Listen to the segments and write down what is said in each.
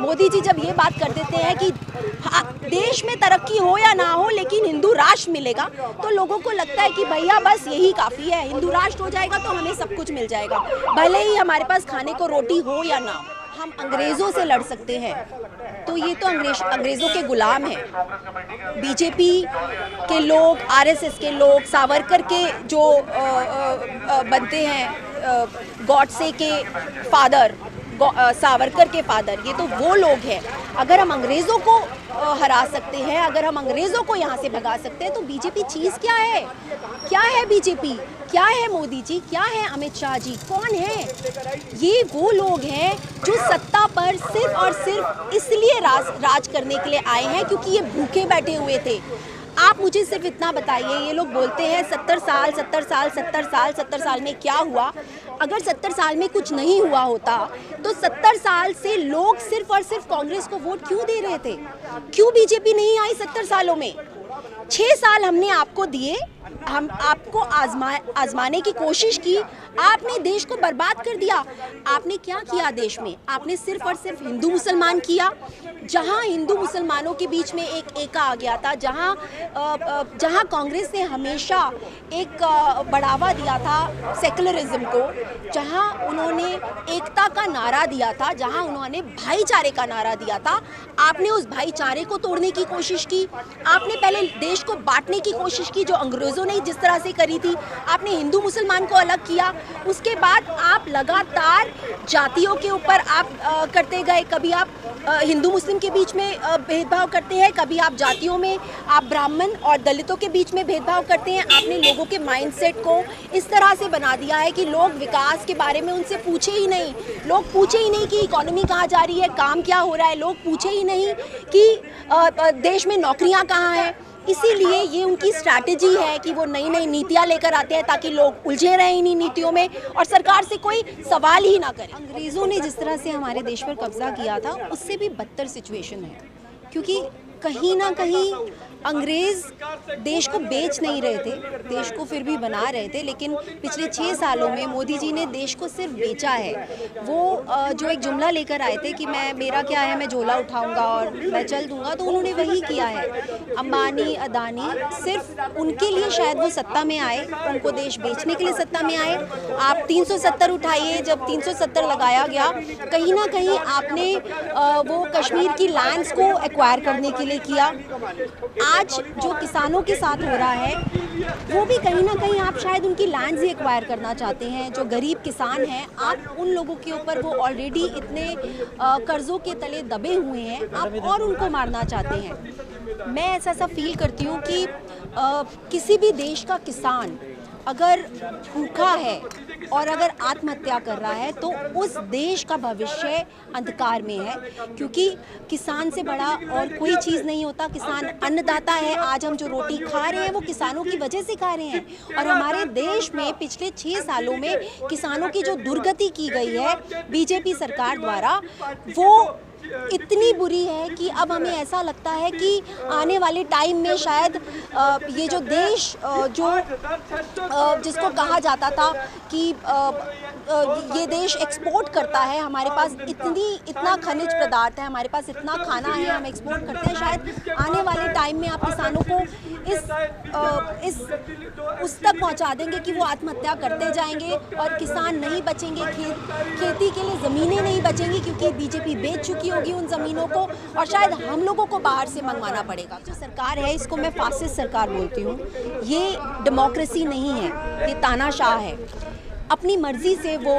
मोदी जी जब ये बात कर देते हैं कि देश में तरक्की हो या ना हो लेकिन हिंदू राष्ट्र मिलेगा, तो लोगों को लगता है कि भैया बस यही काफ़ी है, हिंदू राष्ट्र हो जाएगा तो हमें सब कुछ मिल जाएगा, भले ही हमारे पास खाने को रोटी हो या ना हो। हम अंग्रेज़ों से लड़ सकते हैं, तो ये तो अंग्रेज़ों के गुलाम हैं। बीजेपी के लोग, आरएसएस के लोग, सावरकर के जो बनते हैं गॉडसे के फादर, सावरकर के फादर, ये तो वो लोग हैं। अगर हम अंग्रेज़ों को हरा सकते हैं, अगर हम अंग्रेज़ों को यहाँ से भगा सकते हैं, तो बीजेपी चीज़ क्या है? क्या है बीजेपी? क्या है मोदी जी? क्या है अमित शाह जी? कौन है? ये वो लोग हैं जो सत्ता पर सिर्फ और सिर्फ इसलिए राज करने के लिए आए हैं क्योंकि ये भूखे बैठे हुए थे। आप मुझे सिर्फ इतना बताइए, ये लोग बोलते हैं 70 साल 70 साल 70 साल 70 साल में क्या हुआ? अगर 70 साल में कुछ नहीं हुआ होता तो 70 साल से लोग सिर्फ और सिर्फ कांग्रेस को वोट क्यों दे रहे थे? क्यों बीजेपी नहीं आई 70 सालों में? 6 साल हमने आपको दिए, हम आपको आजमाने की कोशिश की, आपने देश को बर्बाद कर दिया। आपने क्या किया देश में? आपने सिर्फ और सिर्फ हिंदू मुसलमान किया। जहां हिंदू मुसलमानों के बीच में एक एका आ गया था, जहां कांग्रेस ने हमेशा एक बढ़ावा दिया था सेकुलरिज्म को, जहां उन्होंने एकता का नारा दिया था, जहां उन्होंने भाईचारे का नारा दिया था, आपने उस भाईचारे को तोड़ने की कोशिश की। आपने पहले देश को बांटने की कोशिश की, जो अंग्रेज़ों ने जिस तरह से करी थी। आपने हिंदू मुसलमान को अलग किया। उसके बाद आप लगातार जातियों के ऊपर आप करते गए। कभी आप हिंदू मुस्लिम के बीच में भेदभाव करते हैं, कभी आप जातियों में, आप ब्राह्मण और दलितों के बीच में भेदभाव करते हैं। आपने लोगों के माइंडसेट को इस तरह से बना दिया है कि लोग विकास के बारे में उनसे पूछे ही नहीं। लोग पूछे ही नहीं कि इकोनॉमी कहाँ जा रही है, काम क्या हो रहा है। लोग पूछे ही नहीं कि देश में नौकरियाँ कहाँ हैं। इसीलिए ये उनकी स्ट्रैटेजी है कि वो नई नई नीतियाँ लेकर आते हैं ताकि लोग उलझे रहें इन्हीं नीतियों में और सरकार से कोई सवाल ही ना करें। अंग्रेज़ों ने जिस तरह से हमारे देश पर कब्जा किया था, उससे भी बदतर सिचुएशन है, क्योंकि कहीं ना कहीं अंग्रेज़ देश को बेच नहीं रहे थे, देश को फिर भी बना रहे थे। लेकिन पिछले 6 सालों में मोदी जी ने देश को सिर्फ बेचा है। वो जो एक जुमला लेकर आए थे कि मेरा क्या है, मैं झोला उठाऊंगा और मैं चल दूंगा, तो उन्होंने वही किया है। अंबानी, अदानी, सिर्फ उनके लिए शायद वो सत्ता में आए, उनको देश बेचने के लिए सत्ता में आए। आप 370 उठाइए, जब 370 लगाया गया, कहीं ना कहीं आपने वो कश्मीर की लैंड्स को एक्वायर करने के लिए किया। आज जो किसानों के साथ हो रहा है, वो भी कहीं ना कहीं आप शायद उनकी लैंड्स ही एक्वायर करना चाहते हैं। जो गरीब किसान हैं, आप उन लोगों के ऊपर, वो ऑलरेडी इतने कर्ज़ों के तले दबे हुए हैं, आप और उनको मारना चाहते हैं। मैं ऐसा फील करती हूँ कि किसी भी देश का किसान अगर भूखा है और अगर आत्महत्या कर रहा है तो उस देश का भविष्य अंधकार में है, क्योंकि किसान से बड़ा और कोई चीज़ नहीं होता। किसान अन्नदाता है। आज हम जो रोटी खा रहे हैं वो किसानों की वजह से खा रहे हैं। और हमारे देश में पिछले 6 सालों में किसानों की जो दुर्गति की गई है बीजेपी सरकार द्वारा, वो इतनी बुरी है कि अब हमें ऐसा लगता है कि आने वाले टाइम में शायद ये जो देश जिसको कहा जाता था कि ये देश एक्सपोर्ट करता है, हमारे पास इतना खनिज पदार्थ है, हमारे पास इतना खाना है, हम एक्सपोर्ट करते हैं, शायद आने वाले टाइम में आप किसानों को उस तक पहुंचा देंगे कि वो आत्महत्या करते जाएंगे और किसान नहीं बचेंगे, खेती के लिए ज़मीनें नहीं बचेंगी, क्योंकि बीजेपी बेच चुकी होगी उन ज़मीनों को और शायद हम लोगों को बाहर से मंगवाना पड़ेगा। जो सरकार है, इसको मैं फासिस्ट सरकार बोलती हूँ। ये डेमोक्रेसी नहीं है, ये तानाशाह है। अपनी मर्जी से वो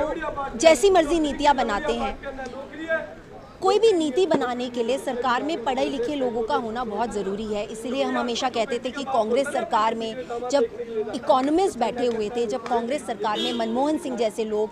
जैसी मर्जी नीतियाँ बनाते हैं। कोई भी नीति बनाने के लिए सरकार में पढ़े लिखे लोगों का होना बहुत ज़रूरी है। इसलिए हम हमेशा कहते थे कि कांग्रेस सरकार में जब इकोनॉमिस्ट बैठे हुए थे, जब कांग्रेस सरकार में मनमोहन सिंह जैसे लोग,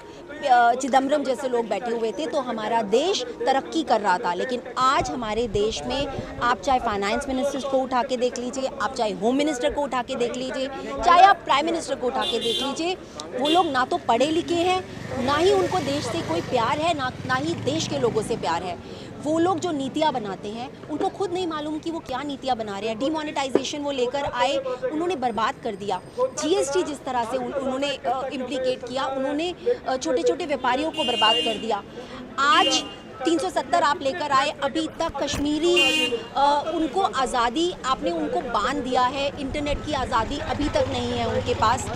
चिदम्बरम जैसे लोग बैठे हुए थे, तो हमारा देश तरक्की कर रहा था। लेकिन आज हमारे देश में आप चाहे फाइनेंस मिनिस्टर को उठा के देख लीजिए, आप चाहे होम मिनिस्टर को उठा के देख लीजिए, चाहे आप प्राइम मिनिस्टर को उठा के देख लीजिए, वो लोग ना तो पढ़े लिखे हैं, ना ही उनको देश से कोई प्यार है, ना ही देश के लोगों से प्यार है। वो लोग जो नीतियाँ बनाते हैं, उनको खुद नहीं मालूम कि वो क्या नीतियाँ बना रहे हैं। डिमोनेटाइजेशन वो लेकर आए, उन्होंने बर्बाद कर दिया। जीएसटी जिस तरह से उन्होंने इम्प्लीकेट किया, उन्होंने छोटे छोटे व्यापारियों को बर्बाद कर दिया। आज 370 आप लेकर आए, अभी तक कश्मीरी उनको आज़ादी आपने उनको बांध दिया है, इंटरनेट की आज़ादी अभी तक नहीं है उनके पास।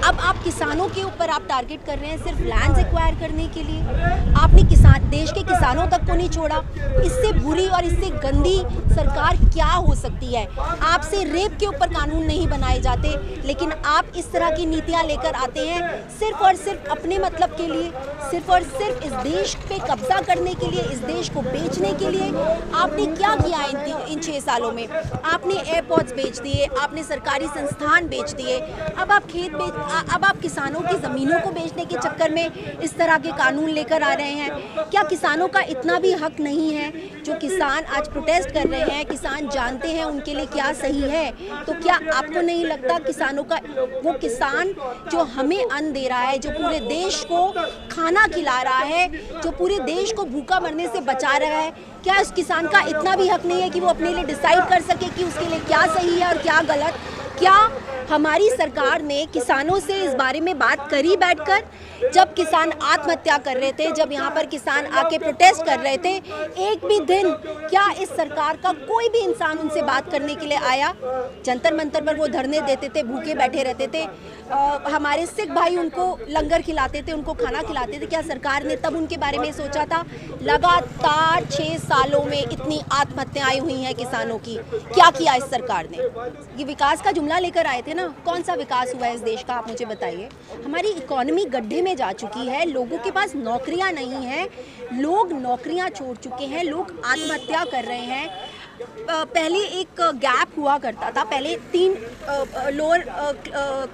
अब आप किसानों के ऊपर आप टारगेट कर रहे हैं सिर्फ लैंड एक्वायर करने के लिए। आपने देश के किसानों तक को नहीं छोड़ा। इससे बुरी और इससे गंदी सरकार क्या हो सकती है? आपसे रेप के ऊपर कानून नहीं बनाए जाते, लेकिन आप इस तरह की नीतियां लेकर आते हैं सिर्फ और सिर्फ अपने मतलब के लिए, सिर्फ और सिर्फ इस देश पे कब्जा करने के लिए, इस देश को बेचने के लिए। आपने क्या किया इन 6 सालों में? आपने एयरपोर्ट्स बेच दिए, आपने सरकारी संस्थान बेच दिए, अब आप किसानों की ज़मीनों को बेचने के चक्कर में इस तरह के कानून लेकर आ रहे हैं। क्या किसानों का इतना भी हक नहीं है? जो किसान आज प्रोटेस्ट कर रहे हैं, किसान जानते हैं उनके लिए क्या सही है, तो क्या आपको नहीं लगता किसानों का, वो किसान जो हमें अन्न दे रहा है, जो पूरे देश को खाना खिला रहा है, जो पूरे देश को भूखा मरने से बचा रहा है, क्या उस किसान का इतना भी हक नहीं है कि वो अपने लिए डिसाइड कर सके कि उसके लिए क्या सही है और क्या गलत? क्या हमारी सरकार ने किसानों से इस बारे में बात करी बैठकर? जब किसान आत्महत्या कर रहे थे, जब यहाँ पर किसान आके प्रोटेस्ट कर रहे थे, एक भी दिन क्या इस सरकार का कोई भी इंसान उनसे बात करने के लिए आया? जंतर मंतर पर वो धरने देते थे, भूखे बैठे रहते थे, हमारे सिख भाई उनको लंगर खिलाते थे, उनको खाना खिलाते थे। क्या सरकार ने तब उनके बारे में सोचा था? लगातार 6 सालों में इतनी आत्महत्याएं हुई हैं किसानों की, क्या किया इस सरकार ने? ये विकास का जुमला लेकर आए थे ना, कौन सा विकास हुआ है इस देश का? आप मुझे बताइए। हमारी इकोनॉमी गड्ढे में जा चुकी है, लोगों के पास नौकरियां नहीं हैं, लोग नौकरियां छोड़ चुके हैं, लोग आत्महत्या कर रहे हैं। पहले एक गैप हुआ करता था, पहले 3 लोअर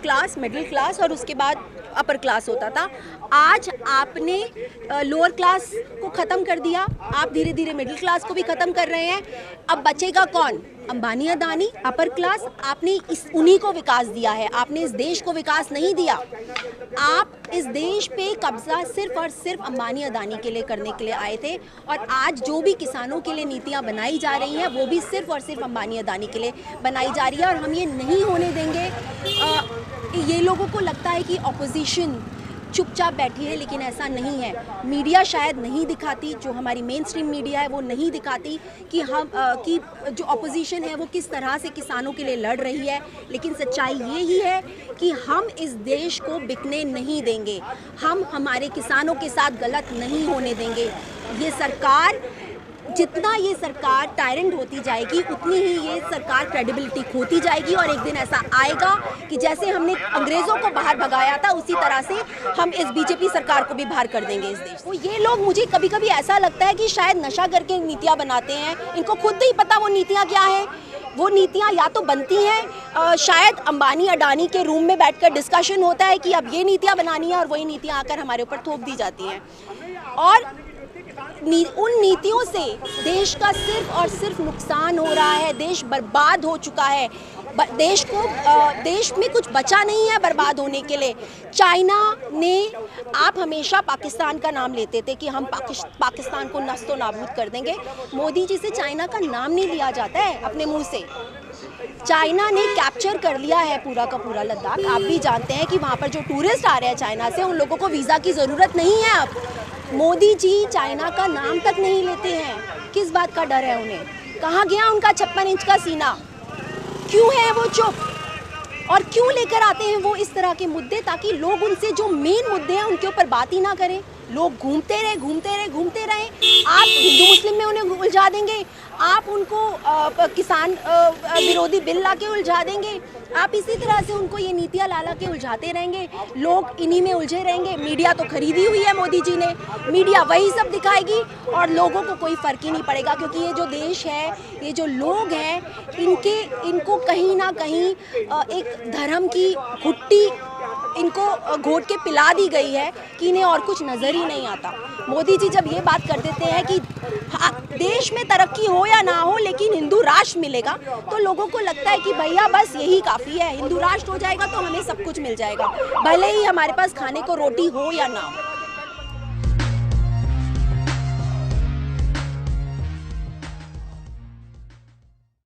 क्लास, मिडिल क्लास और उसके बाद अपर क्लास होता था। आज आपने लोअर क्लास को ख़त्म कर दिया, आप धीरे धीरे मिडिल क्लास को भी ख़त्म कर रहे हैं। अब बचेगा कौन? Ambani Adani, upper class. आपने उन्हीं को विकास दिया है, आपने इस देश को विकास नहीं दिया। आप इस देश पे कब्जा सिर्फ और सिर्फ अंबानी अदानी के लिए करने के लिए आए थे, और आज जो भी किसानों के लिए नीतियां बनाई जा रही हैं वो भी सिर्फ और सिर्फ अंबानी अदानी के लिए बनाई जा रही है, और हम ये नहीं होने देंगे। ये लोगों को लगता है कि ऑपोजिशन चुपचाप बैठी है, लेकिन ऐसा नहीं है। मीडिया शायद नहीं दिखाती, जो हमारी मेन स्ट्रीम मीडिया है वो नहीं दिखाती कि जो ऑपोजिशन है वो किस तरह से किसानों के लिए लड़ रही है, लेकिन सच्चाई ये ही है कि हम इस देश को बिकने नहीं देंगे, हम हमारे किसानों के साथ गलत नहीं होने देंगे। ये सरकार, जितना ये सरकार टायरेंट होती जाएगी, उतनी ही ये सरकार क्रेडिबिलिटी खोती जाएगी, और एक दिन ऐसा आएगा कि जैसे हमने अंग्रेज़ों को बाहर भगाया था, उसी तरह से हम इस बीजेपी सरकार को भी बाहर कर देंगे इस देश। तो ये लोग, मुझे कभी कभी ऐसा लगता है कि शायद नशा करके नीतियाँ बनाते हैं, इनको खुद नहीं पता वो नीतियाँ क्या हैं। वो नीतियाँ या तो बनती हैं, शायद अंबानी अडानी के रूम में बैठकर डिस्कशन होता है कि अब ये नीतियाँ बनानी है, और वही नीतियाँ आकर हमारे ऊपर थोप दी जाती हैं, और उन नीतियों से देश का सिर्फ और सिर्फ नुकसान हो रहा है। देश बर्बाद हो चुका है, देश में कुछ बचा नहीं है बर्बाद होने के लिए। चाइना ने, आप हमेशा पाकिस्तान का नाम लेते थे कि हम पाकिस्तान को नस्तो नाबूद कर देंगे। मोदी जी से चाइना का नाम नहीं लिया जाता है अपने मुंह से। चाइना ने कैप्चर कर लिया है पूरा का पूरा लद्दाख। आप भी जानते हैं कि वहाँ पर जो टूरिस्ट आ रहे हैं चाइना से, उन लोगों को वीज़ा की ज़रूरत नहीं है अब। मोदी जी चाइना का नाम तक नहीं लेते हैं। किस बात का डर है उन्हें? कहाँ गया उनका 56 इंच का सीना? क्यों है वो चुप? और क्यों लेकर आते हैं वो इस तरह के मुद्दे, ताकि लोग उनसे जो मेन मुद्दे हैं उनके ऊपर बात ही ना करें। लोग घूमते रहे। आप हिंदू मुस्लिम में उन्हें उलझा देंगे, आप उनको किसान विरोधी बिल ला के उलझा देंगे, आप इसी तरह से उनको ये नीतियाँ ला के उलझाते रहेंगे। लोग इन्हीं में उलझे रहेंगे। मीडिया तो खरीदी हुई है मोदी जी ने, मीडिया वही सब दिखाएगी और लोगों को कोई फ़र्क ही नहीं पड़ेगा, क्योंकि ये जो देश है, ये जो लोग हैं, इनको कहीं ना कहीं एक धर्म की घुट्टी इनको घोट के पिला दी गई है कि इन्हें और कुछ नज़र ही नहीं आता। मोदी जी जब ये बात कर देते हैं कि देश में तरक्की हो या ना हो लेकिन हिंदू राष्ट्र मिलेगा, तो लोगों को लगता है कि भैया बस यही काफ़ी है, हिंदू राष्ट्र हो जाएगा तो हमें सब कुछ मिल जाएगा, भले ही हमारे पास खाने को रोटी हो या ना हो।